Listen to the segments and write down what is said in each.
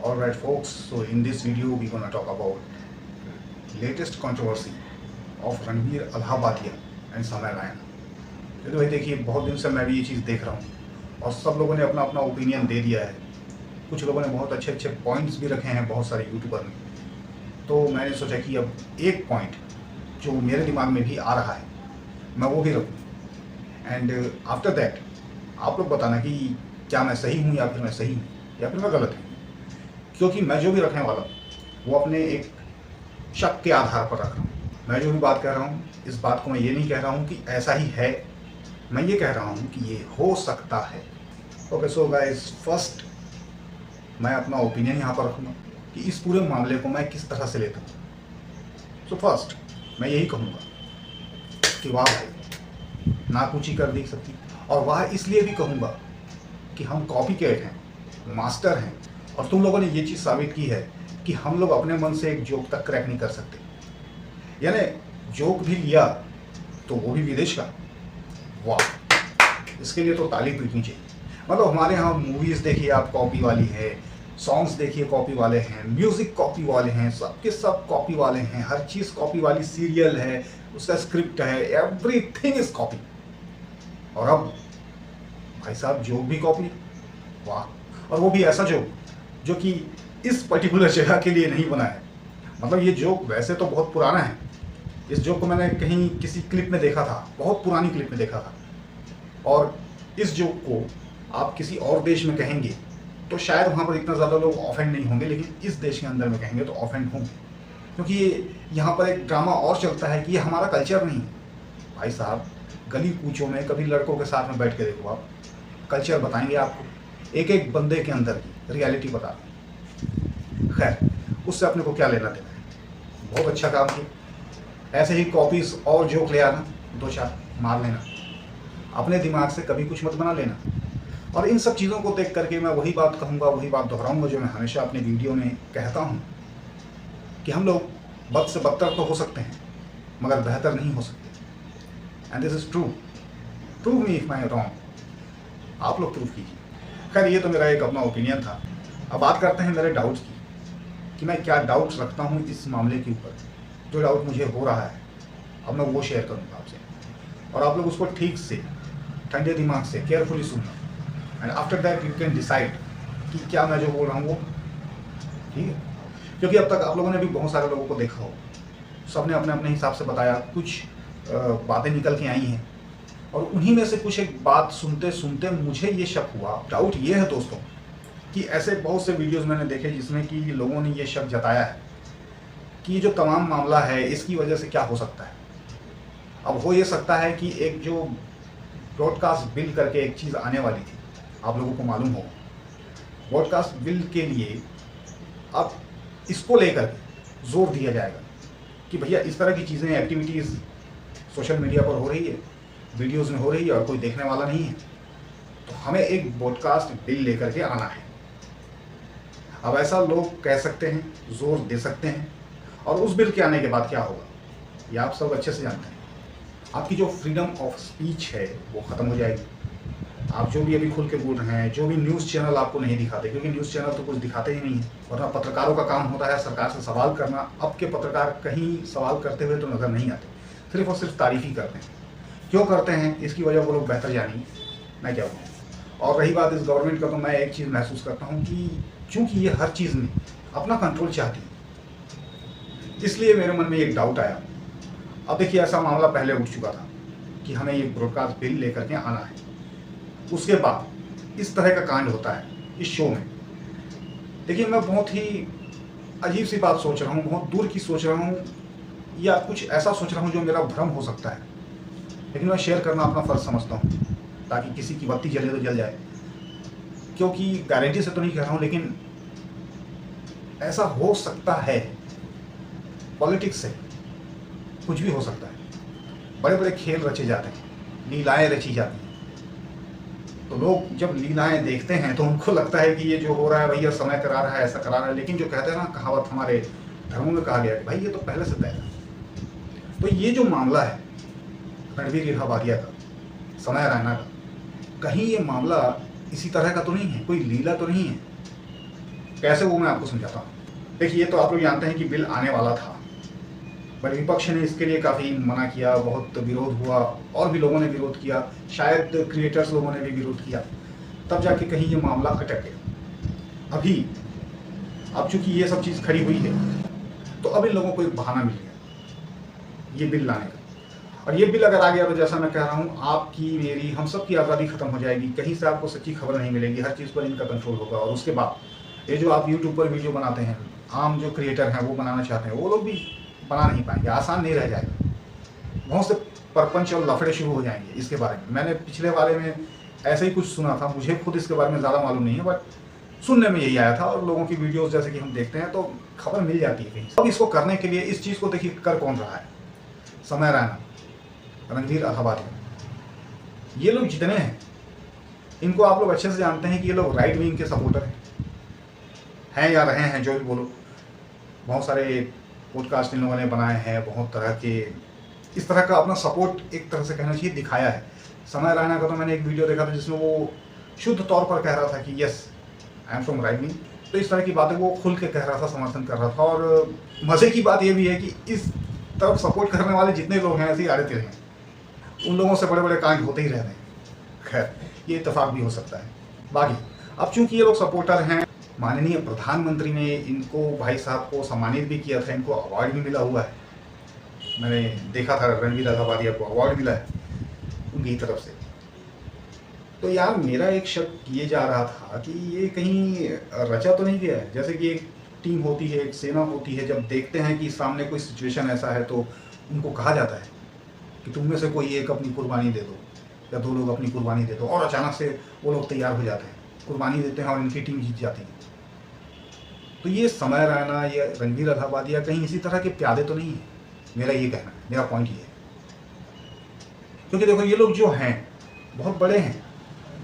Alright folks, so in this video we're gonna talk about latest controversy of Ranveer Allahbadia and Samay Raina. तो भाई देखिए, बहुत दिन से मैं भी ये चीज़ देख रहा हूँ और सब लोगों ने अपना अपना ओपिनियन दे दिया है। कुछ लोगों ने बहुत अच्छे अच्छे पॉइंट्स भी रखे हैं, बहुत सारे यूट्यूबर ने। तो मैंने सोचा कि अब एक पॉइंट जो मेरे दिमाग में भी आ रहा है मैं वो भी रखूँ, एंड आफ्टर दैट आप लोग बताना कि क्या मैं सही हूँ या फिर मैं सही हूँ या फिर मैं गलत हूँ। क्योंकि मैं जो भी रखने वाला हूँ वो अपने एक शक के आधार पर रख रहा हूँ। मैं जो भी बात कह रहा हूँ, इस बात को मैं ये नहीं कह रहा हूँ कि ऐसा ही है, मैं ये कह रहा हूँ कि ये हो सकता है। ओके, सो गाइस, फर्स्ट मैं अपना ओपिनियन यहाँ पर रखूँगा कि इस पूरे मामले को मैं किस तरह से लेता हूँ। सो फर्स्ट मैं यही कहूँगा कि वाह भाई, नाकूची कर दी सकती, और वाह इसलिए भी कहूँगा कि हम कॉपी कैट हैं, मास्टर हैं, और तुम लोगों ने ये चीज़ साबित की है कि हम लोग अपने मन से एक जोक तक क्रैक नहीं कर सकते। यानी जोक भी लिया तो वो भी विदेश का, वाह, इसके लिए तो ताली पीटनी चाहिए। मतलब हमारे यहाँ मूवीज़ देखिए आप कॉपी वाली है, सॉन्ग्स देखिए कॉपी वाले हैं, म्यूज़िक कॉपी वाले हैं, सब के सब कॉपी वाले हैं, हर चीज़ कॉपी वाली, सीरियल है, उसका स्क्रिप्ट है, एवरीथिंग इज कॉपी। और अब भाई साहब जोक भी कॉपी, वाह, और वो भी ऐसा जोक जो कि इस पर्टिकुलर जगह के लिए नहीं बना है। मतलब ये जोक वैसे तो बहुत पुराना है, इस जोक को मैंने कहीं किसी क्लिप में देखा था, बहुत पुरानी क्लिप में देखा था, और इस जोक को आप किसी और देश में कहेंगे तो शायद वहाँ पर इतना ज़्यादा लोग ऑफेंड नहीं होंगे, लेकिन इस देश के अंदर में कहेंगे तो ऑफेंड होंगे, क्योंकि ये यहाँ पर एक ड्रामा और चलता है कि ये हमारा कल्चर नहीं है। भाई साहब, गली कूचों में कभी लड़कों के साथ में बैठ के देखो आप, कल्चर बताएंगे आपको, एक एक बंदे के अंदर की रियलिटी बता दें। खैर, उससे अपने को क्या लेना देना है, बहुत अच्छा काम किया। ऐसे ही कॉपीज और जोक ले आना, दो चार मार लेना, अपने दिमाग से कभी कुछ मत बना लेना। और इन सब चीज़ों को देख करके मैं वही बात कहूँगा, वही बात दोहराऊँगा जो मैं हमेशा अपनी वीडियो में कहता हूँ कि हम लोग बद से बदतर तो हो सकते हैं मगर बेहतर नहीं हो सकते। And this is true, prove me if I wrong, आप लोग प्रूव कीजिए। खैर, ये तो मेरा एक अपना ओपिनियन था। अब बात करते हैं मेरे डाउट्स की कि मैं क्या डाउट्स रखता हूँ इस मामले के ऊपर। जो डाउट मुझे हो रहा है अब मैं वो शेयर करूँगा आपसे, और आप लोग उसको ठीक से ठंडे दिमाग से केयरफुली सुनना, and after that you can decide कि क्या मैं जो बोल रहा हूँ वो ठीक है। क्योंकि अब तक आप लोगों ने भी बहुत सारे लोगों को देखा हो, सब ने अपने अपने हिसाब से बताया, कुछ बातें निकल के आई हैं, और उन्हीं में से कुछ एक बात सुनते सुनते मुझे ये शक हुआ। डाउट ये है दोस्तों कि ऐसे बहुत से वीडियोस मैंने देखे जिसमें कि लोगों ने ये शक जताया है कि ये जो तमाम मामला है इसकी वजह से क्या हो सकता है। अब हो ये सकता है कि एक जो ब्रॉडकास्ट बिल करके एक चीज़ आने वाली थी, आप लोगों को मालूम हो, ब्रॉडकास्ट बिल के लिए अब इसको लेकर के जोर दिया जाएगा कि भैया इस तरह की चीज़ें, एक्टिविटीज़ सोशल मीडिया पर हो रही है, वीडियोज़ में हो रही है और कोई देखने वाला नहीं है, तो हमें एक ब्रॉडकास्ट बिल लेकर के आना है। अब ऐसा लोग कह सकते हैं, जोर दे सकते हैं, और उस बिल के आने के बाद क्या होगा ये आप सब अच्छे से जानते हैं। आपकी जो फ्रीडम ऑफ स्पीच है वो ख़त्म हो जाएगी। आप जो भी अभी खुल के बोल रहे हैं, जो भी न्यूज़ चैनल आपको नहीं दिखाते, क्योंकि न्यूज़ चैनल तो कुछ दिखाते ही नहीं है, वरना पत्रकारों का काम होता है सरकार से सवाल करना। अब के पत्रकार कहीं सवाल करते हुए तो नज़र नहीं आते, सिर्फ और सिर्फ तारीफ़ ही करते हैं। क्यों करते हैं इसकी वजह वो लोग बेहतर जानिए, मैं क्या बोलूँ। और रही बात इस गवर्नमेंट का, तो मैं एक चीज़ महसूस करता हूँ कि चूँकि ये हर चीज़ में अपना कंट्रोल चाहती है, इसलिए मेरे मन में एक डाउट आया। अब देखिए, ऐसा मामला पहले उठ चुका था कि हमें ये ब्रॉडकास्ट बिल लेकर के आना है, उसके बाद इस तरह का कांड होता है इस शो में। देखिए, मैं बहुत ही अजीब सी बात सोच रहा हूँ, बहुत दूर की सोच रहा हूँ, या कुछ ऐसा सोच रहा हूँ जो मेरा भ्रम हो सकता है, लेकिन मैं शेयर करना अपना फ़र्ज समझता हूँ ताकि किसी की बत्ती जले तो जल जाए। क्योंकि गारंटी से तो नहीं कह रहा हूँ, लेकिन ऐसा हो सकता है। पॉलिटिक्स से कुछ भी हो सकता है, बड़े बड़े खेल रचे जाते हैं, लीलाएँ रची जाती हैं, तो लोग जब लीलाएँ देखते हैं तो उनको लगता है कि ये जो हो रहा है भैया समय करा रहा है, ऐसा करा रहा है। लेकिन जो कहते हैं ना, कहावत हमारे धर्मों में कहा गया कि भाई ये तो पहले से तय है। तो ये जो मामला है रणवीर अलाहाबादिया का, समय रैना का, कहीं ये मामला इसी तरह का तो नहीं है, कोई लीला तो नहीं है। कैसे वो मैं आपको समझाता हूँ। देखिए, ये तो आप लोग जानते हैं कि बिल आने वाला था, बट विपक्ष ने इसके लिए काफ़ी मना किया, बहुत विरोध हुआ और भी लोगों ने विरोध किया, शायद क्रिएटर्स लोगों ने भी विरोध किया, तब जाके कहीं ये मामला अटक गया। अभी अब चूंकि ये सब चीज़ खड़ी हुई है, तो अब इन लोगों को एक बहाना मिल गया ये बिल लाने का। और ये बिल अगर आ गया तो जैसा मैं कह रहा हूँ, आपकी मेरी हम सब की आज़ादी खत्म हो जाएगी, कहीं से आपको सच्ची खबर नहीं मिलेगी, हर चीज़ पर इनका कंट्रोल होगा। और उसके बाद ये जो आप यूट्यूब पर वीडियो बनाते हैं, आम जो क्रिएटर हैं वो बनाना चाहते हैं, वो लोग भी बना नहीं पाएंगे, आसान नहीं रह जाएगा। बहुत से परपंच और लफड़े शुरू हो जाएंगे। इसके बारे में मैंने पिछले वाले में ऐसे ही कुछ सुना था, मुझे खुद इसके बारे में ज़्यादा मालूम नहीं है, बट सुनने में यही आया था। और लोगों की वीडियोस जैसे कि हम देखते हैं तो खबर मिल जाती है कहीं। अब इसको करने के लिए इस चीज़ को देखिए कर कौन रहा है, समय रैना, रणवीर अल्हाबादिया, ये लोग जितने हैं इनको आप लोग अच्छे से जानते हैं कि ये लोग राइट विंग के सपोर्टर हैं या रहे हैं, जो भी बोलो। बहुत सारे पॉडकास्ट इन लोगों ने बनाए हैं, बहुत तरह के इस तरह का अपना सपोर्ट एक तरह से कहना चाहिए दिखाया है। समय रैना का तो मैंने एक वीडियो देखा था जिसमें वो शुद्ध तौर पर कह रहा था कि yes I am from right wing. तो इस तरह की बातें वो खुल के कह रहा था, समर्थन कर रहा था। और मज़े की बात ये भी है कि इस तरफ सपोर्ट करने वाले जितने लोग हैं ऐसे ही आड़े तिर हैं, उन लोगों से बड़े बड़े कांड होते ही रहते हैं। खैर, ये इत्तेफाक भी हो सकता है। बाकी अब चूंकि ये लोग सपोर्टर हैं, माननीय प्रधानमंत्री ने इनको, भाई साहब को सम्मानित भी किया था, इनको अवार्ड भी मिला हुआ है। मैंने देखा था रणवीर अल्हाबादिया को अवार्ड मिला है उनकी तरफ से। तो यार मेरा एक शक ये जा रहा था कि ये कहीं रचा तो नहीं गया है। जैसे कि एक टीम होती है, एक सेना होती है, जब देखते हैं कि सामने कोई सिचुएशन ऐसा है तो उनको कहा जाता है कि तुम में से कोई एक अपनी कुर्बानी दे दो या दो लोग अपनी कुर्बानी दे दो, और अचानक से वो लोग तैयार हो जाते हैं, कुर्बानी देते हैं और इनकी टीम जीत जाती है। तो ये समय रैना, ये रणवीर अल्हाबादिया कहीं इसी तरह के प्यादे तो नहीं है, मेरा ये कहना है, मेरा पॉइंट ये है। क्योंकि देखो ये लोग जो हैं बहुत बड़े हैं,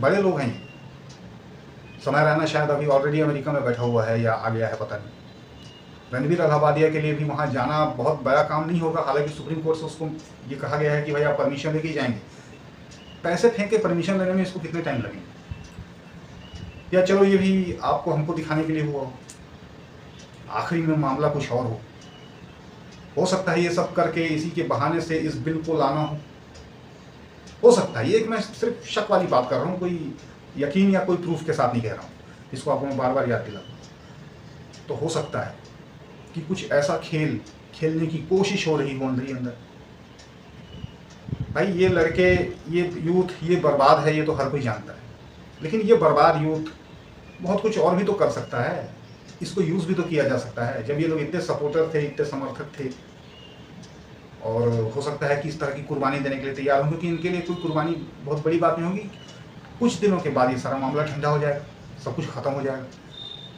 बड़े लोग हैं। समय रैना शायद अभी ऑलरेडी अमेरिका में बैठा हुआ है या आ गया है, पता नहीं। रणवीर अल्हाबादिया के लिए भी वहाँ जाना बहुत बड़ा काम नहीं होगा। हालांकि सुप्रीम कोर्ट से उसको ये कहा गया है कि भाई आप परमिशन लेके ही जाएंगे। पैसे फेंक के परमिशन लेने में इसको कितने टाइम लगेंगे? या चलो ये भी आपको हमको दिखाने के लिए हुआ हो, आखिरी में मामला कुछ और हो सकता है ये सब करके इसी के बहाने से इस बिल को लाना हो सकता है। ये एक मैं सिर्फ शक वाली बात कर रहा हूँ, कोई यकीन या कोई प्रूफ के साथ नहीं कह रहा हूँ, इसको आपको मैं बार बार याद दिलाता हूँ। तो हो सकता है कि कुछ ऐसा खेल खेलने की कोशिश हो रही हो अंदर ही अंदर। भाई ये लड़के, ये यूथ, ये बर्बाद है, ये तो हर कोई जानता है। लेकिन ये बर्बाद यूथ बहुत कुछ और भी तो कर सकता है, इसको यूज़ भी तो किया जा सकता है। जब ये लोग इतने सपोर्टर थे, इतने समर्थक थे, और हो सकता है कि इस तरह की कुर्बानी देने के लिए तैयार हों, क्योंकि इनके लिए कोई कुर्बानी बहुत बड़ी बात नहीं होगी। कुछ दिनों के बाद ये सारा मामला ठंडा हो जाएगा, सब कुछ खत्म हो जाएगा।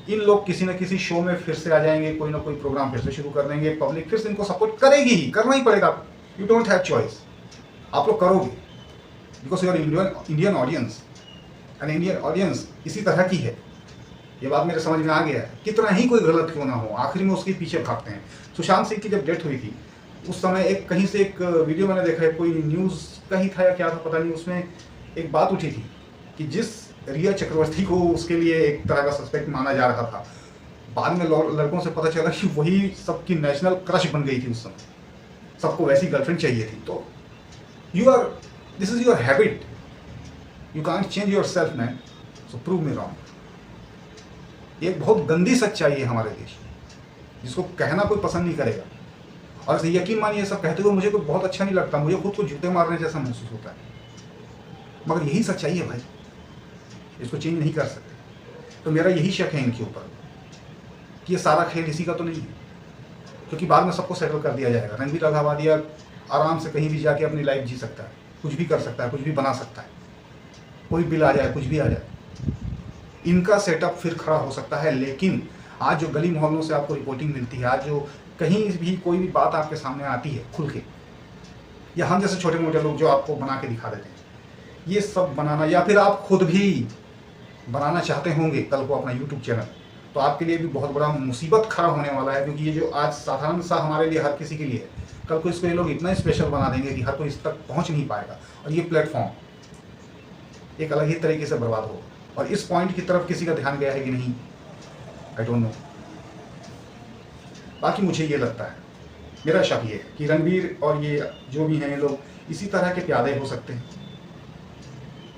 इन लोग किसी न किसी शो में फिर से आ जाएंगे, कोई ना कोई प्रोग्राम फिर से शुरू कर देंगे, पब्लिक फिर से इनको सपोर्ट करेगी ही, करना ही पड़ेगा। यू डोंट हैव चॉइस, आप लोग करोगे, because your Indian audience, and Indian audience इसी तरह की है। ये बात मेरे समझ में आ गया है। कितना ही कोई गलत क्यों ना हो, आखिर में उसके पीछे भागते हैं। सुशांत सिंह की जब डेथ हुई थी उस समय एक कहीं से एक वीडियो मैंने देखा है, कोई न्यूज़ का ही था या क्या था पता नहीं, उसमें एक बात उठी थी कि जिस रिया चक्रवर्ती को उसके लिए एक तरह का सस्पेक्ट माना जा रहा था, बाद में लड़कों से पता चला कि वही सबकी नेशनल क्रश बन गई थी उस समय, सबको वैसी गर्लफ्रेंड चाहिए थी। तो this is your habit, you can't change your self man, so prove me wrong. एक बहुत गंदी सच्चाई है हमारे देश, जिसको कहना कोई पसंद नहीं करेगा। और यकीन मानिए सब कहते हुए मुझे कोई बहुत अच्छा नहीं लगता, मुझे खुद को जूते मारने जैसा महसूस होता है, मगर यही सच्चाई है भाई, इसको चेंज नहीं कर सकते। तो मेरा यही शक है इनके ऊपर कि ये सारा खेल इसी का तो नहीं है, क्योंकि बाद में सबको सेटल कर दिया जाएगा। रणवीर अल्हाबादिया आराम से कहीं भी जाके अपनी लाइफ जी सकता है, कुछ भी कर सकता है, कुछ भी बना सकता है, कोई बिल आ जाए, कुछ भी आ जाए, इनका सेटअप फिर खड़ा हो सकता है। लेकिन आज जो गली मोहल्लों से आपको रिपोर्टिंग मिलती है, आज जो कहीं भी कोई भी बात आपके सामने आती है खुल के, या हम जैसे छोटे मोटे लोग जो आपको बना के दिखा देते हैं, ये सब बनाना, या फिर आप खुद भी बनाना चाहते होंगे कल को अपना यूट्यूब चैनल, तो आपके लिए भी बहुत बड़ा मुसीबत खड़ा होने वाला है। क्योंकि ये जो आज साधारण सा हमारे लिए हर किसी के लिए है, कल को इसको ये लोग इतना स्पेशल बना देंगे कि हर कोई इस तक पहुंच नहीं पाएगा, और ये प्लेटफॉर्म एक अलग ही तरीके से बर्बाद होगा। और इस पॉइंट की तरफ किसी का ध्यान गया है कि नहीं, आई डोंट नो। बाकी मुझे ये लगता है, मेरा शक ये है कि रणवीर और ये जो भी हैं ये लोग इसी तरह के प्यादे हो सकते हैं।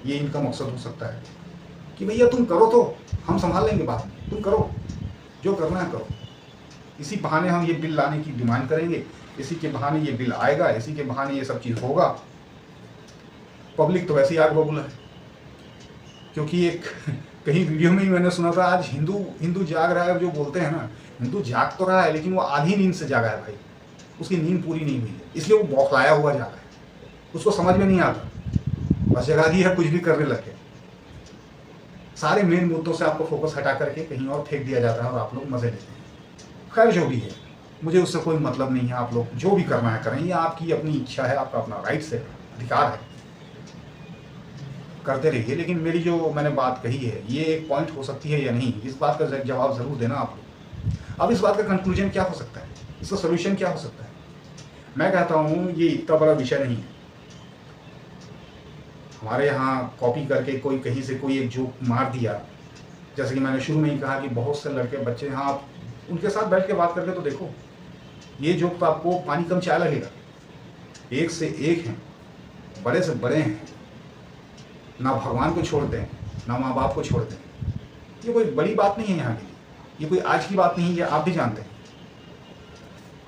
ये इनका मकसद हो सकता है कि भैया तुम करो तो हम संभाल लेंगे बात में, तुम करो जो करना है करो। इसी बहाने हम ये बिल लाने की डिमांड करेंगे, इसी के बहाने ये बिल आएगा, इसी के बहाने ये सब चीज़ होगा। पब्लिक तो वैसे ही आग बबूला है, क्योंकि एक कहीं वीडियो में ही मैंने सुना था, आज हिंदू जाग रहा है, जो बोलते हैं ना, हिंदू जाग तो रहा है लेकिन वो आधी नींद से जागा है भाई, उसकी नींद पूरी नहीं हुई है, इसलिए वो बौखलाया हुआ जागा है, उसको समझ में नहीं आता, बस जगा दी है, कुछ भी करने लगे। सारे मेन मुद्दों से आपको फोकस हटा करके कहीं और फेंक दिया जाता है और आप लोग मजे लेते हैं। खैर जो भी है, मुझे उससे कोई मतलब नहीं है, आप लोग जो भी करना है करें, ये आपकी अपनी इच्छा है, आपका अपना राइट्स है, अधिकार है, करते रहिए। लेकिन मेरी जो मैंने बात कही है ये एक पॉइंट हो सकती है या नहीं, इस बात का जवाब ज़रूर देना आप लोग। अब इस बात का कंक्लूजन क्या हो सकता है, इसका सोल्यूशन क्या हो सकता है? मैं कहता हूँ ये इतना बड़ा विषय नहीं है। हमारे यहाँ कॉपी करके कोई कहीं से कोई एक जोक मार दिया, जैसे कि मैंने शुरू में ही कहा कि बहुत से लड़के बच्चे यहाँ, आप उनके साथ बैठ के बात करके तो देखो, ये जोक तो आपको पानी कम चाय लगेगा। एक से एक हैं, बड़े से बड़े हैं, ना भगवान को छोड़ते हैं ना माँ बाप को छोड़ते हैं। ये कोई बड़ी बात नहीं है यहाँ के लिए, ये कोई आज की बात नहीं है, आप भी जानते हैं।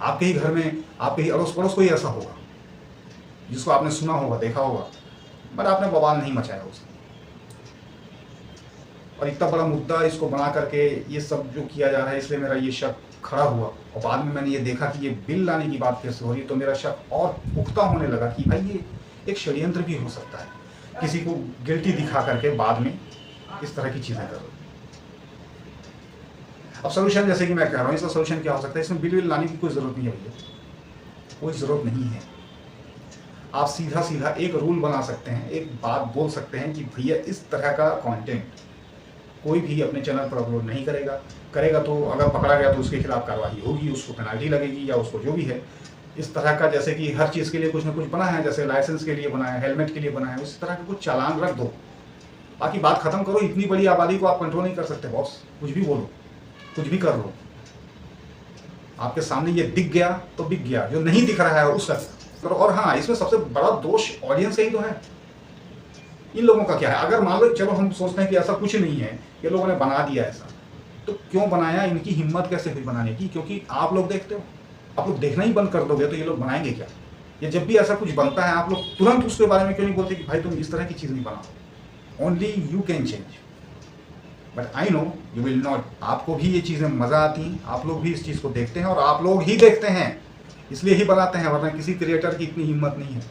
आपके ही घर में, आपके ही अड़ोस पड़ोस कोई ऐसा होगा जिसको आपने सुना होगा, देखा होगा, बट आपने बवाल नहीं मचाया उसको। और इतना बड़ा मुद्दा इसको बना करके ये सब जो किया जा रहा है, इसलिए मेरा ये शक खड़ा हुआ। और बाद में मैंने ये देखा कि ये बिल लाने की बात कैसे हो रही, तो मेरा शक और पुख्ता होने लगा कि भाई ये एक षड्यंत्र भी हो सकता है, किसी को गिल्टी दिखा करके बाद में इस तरह की चीज़ें करो। अब सोल्यूशन, जैसे कि मैं कह रहा हूँ, इसका सोल्यूशन क्या हो सकता है? इसमें बिल लाने की कोई ज़रूरत नहीं है भैया, कोई ज़रूरत नहीं है। आप सीधा सीधा एक रूल बना सकते हैं, एक बात बोल सकते हैं कि भैया इस तरह का कंटेंट कोई भी अपने चैनल पर अपलोड नहीं करेगा तो अगर पकड़ा गया तो उसके खिलाफ कार्रवाई होगी, उसको पेनल्टी लगेगी या उसको जो भी है। इस तरह का, जैसे कि हर चीज़ के लिए कुछ ना कुछ बना है, जैसे लाइसेंस के लिए बना है, हेलमेट के लिए बना है, उस तरह का कुछ चालान रख दो, बाकी बात खत्म करो। इतनी बड़ी आबादी को आप कंट्रोल नहीं कर सकते बॉस, कुछ भी बोलो, कुछ भी कर लो। आपके सामने ये दिख गया तो दिख गया, जो नहीं दिख रहा है उसका करो। और हाँ, इसमें सबसे बड़ा दोष ऑडियंस का ही तो है। इन लोगों का क्या है? अगर मान लो, चलो हम सोचते हैं कि ऐसा कुछ नहीं है, ये लोगों ने बना दिया ऐसा, तो क्यों बनाया? इनकी हिम्मत कैसे हुई बनाने की? क्योंकि आप लोग देखते हो, आप लोग देखना ही बंद कर दोगे तो ये लोग बनाएंगे क्या? ये जब भी ऐसा कुछ बनता है, आप लोग तुरंत उसके बारे में क्यों नहीं बोलते कि भाई तुम इस तरह की चीज़ नहीं बनाओ? Only you can change, but I know you will not. आपको भी ये चीज़ें मज़ा आती हैं, आप लोग भी इस चीज़ को देखते हैं, और आप लोग ही देखते हैं इसलिए ही बनाते हैं, वरना किसी क्रिएटर की इतनी हिम्मत नहीं है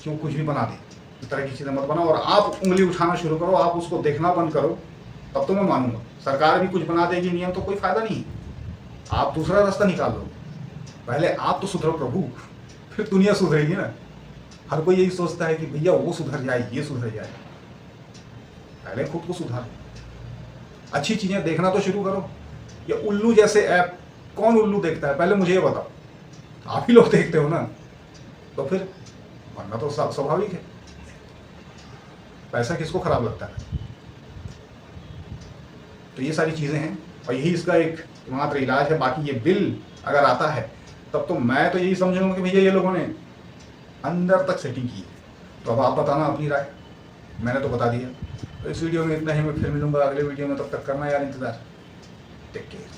क्यों कुछ भी बना दे। इस तरह की चीज़ें मत बनाओ, और आप उंगली उठाना शुरू करो, आप उसको देखना बंद करो, तब तो मैं मानूंगा। सरकार भी कुछ बना देगी नियम तो कोई फायदा नहीं, आप दूसरा रास्ता निकाल लो। पहले आप तो सुधरो प्रभु, फिर दुनिया सुधरेगी ना। हर कोई यही सोचता है कि भैया वो सुधर जाए, ये सुधर जाए, पहले खुद को सुधारो, अच्छी चीज़ें देखना तो शुरू करो। ये उल्लू जैसे ऐप कौन उल्लू देखता है? पहले मुझे ये बताओ। आप ही लोग देखते हो ना, तो फिर बनना तो स्वाभाविक है। पैसा किसको खराब लगता है? तो ये सारी चीज़ें हैं, और यही इसका एक मात्र इलाज है। बाकी ये बिल अगर आता है तब तो मैं तो यही समझूंगा कि भैया ये लोगों ने अंदर तक सेटिंग की है। तो अब आप बताना अपनी राय, मैंने तो बता दिया। तो इस वीडियो में इतना ही, मैं फिर मिलूंगा अगले वीडियो में, तब तक करना यार इंतज़ार। Take care.